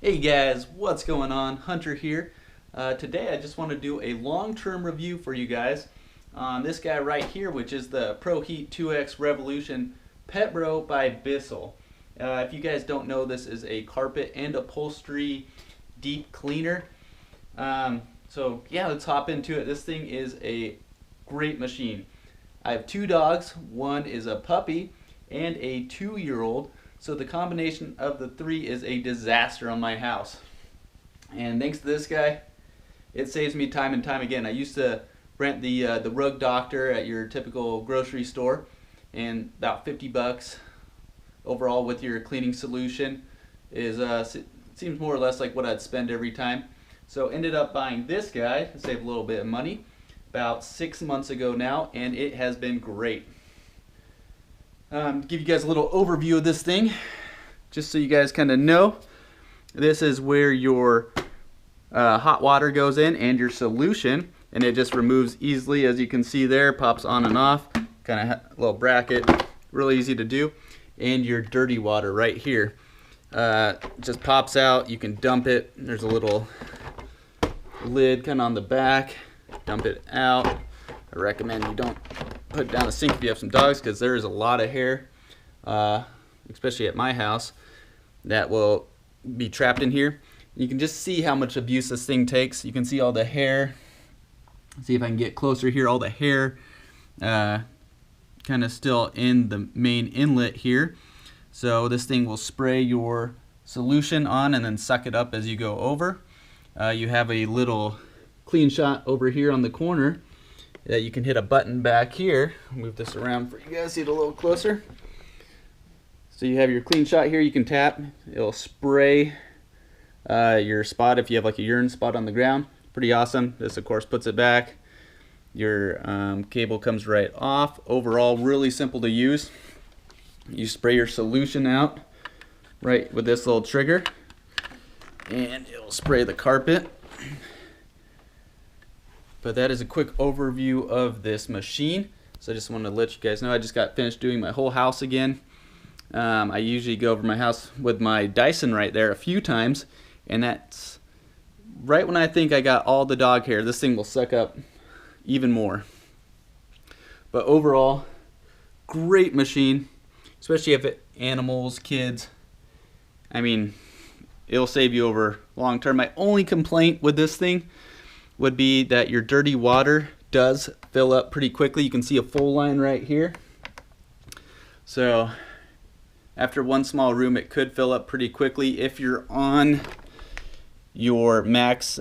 Hey guys, what's going on? Hunter here. Today I just want to do a long-term review for you guys on this guy right here, which is the Pro Heat 2X Revolution Pet Bro by BISSELL. If you guys don't know, this is a carpet and upholstery deep cleaner. So yeah, let's hop into it. This thing is a great machine. I have two dogs. One is a puppy and a 2-year-old. So the combination of the three is a disaster on my house. And thanks to this guy, it saves me time and time again. I used to rent the rug doctor at your typical grocery store, and about 50 bucks overall with your cleaning solution is seems more or less like what I'd spend every time. So ended up buying this guy to save a little bit of money about 6 months ago now, and it has been great. Give you guys a little overview of this thing, just so you guys kind of know. This is where your hot water goes in and your solution, and it just removes easily, as you can see there. Pops on and off, kind of a little bracket, really easy to do. And your dirty water right here, just pops out. You can dump it. There's a little lid kind of on the back. Dump it out. I recommend you don't put it down the sink if you have some dogs, because there is a lot of hair, especially at my house, that will be trapped in here. You can just see how much abuse this thing takes. You can see all the hair. See if I can get closer here. All the hair kind of still in the main inlet here. So this thing will spray your solution on and then suck it up as you go over. You have a little clean shot over here on the corner that you can hit a button back here. Move this around for you guys, see it a little closer. So you have your clean shot here. You can tap. It'll spray your spot if you have like a urine spot on the ground. Pretty awesome. This of course puts it back. Your cable comes right off. Overall, really simple to use. You spray your solution out right with this little trigger, and it'll spray the carpet. But that is a quick overview of this machine. So I just wanted to let you guys know I just got finished doing my whole house again. I usually go over my house with my Dyson right there a few times, and that's right when I think I got all the dog hair. This thing will suck up even more. But overall, great machine, especially if it animals, kids. I mean, it'll save you over long term. My only complaint with this thing would be that your dirty water does fill up pretty quickly. You can see a full line right here. So after one small room, it could fill up pretty quickly if you're on your max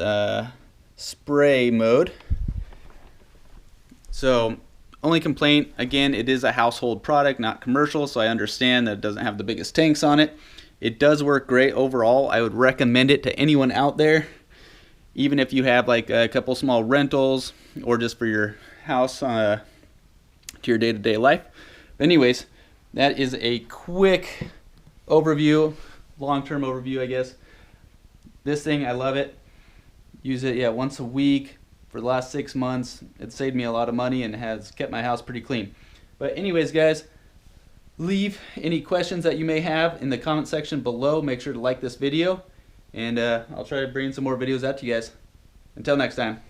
spray mode. So only complaint, again, it is a household product, not commercial, so I understand that it doesn't have the biggest tanks on it. It does work great overall. I would recommend it to anyone out there, even if you have like a couple small rentals or just for your house to your day-to-day life. But anyways, that is a quick overview, long-term overview, I guess. This thing, I love it. Use it once a week for the last 6 months. It saved me a lot of money and has kept my house pretty clean. But anyways, guys, leave any questions that you may have in the comment section below. Make sure to like this video, and I'll try to bring some more videos out to you guys. Until next time.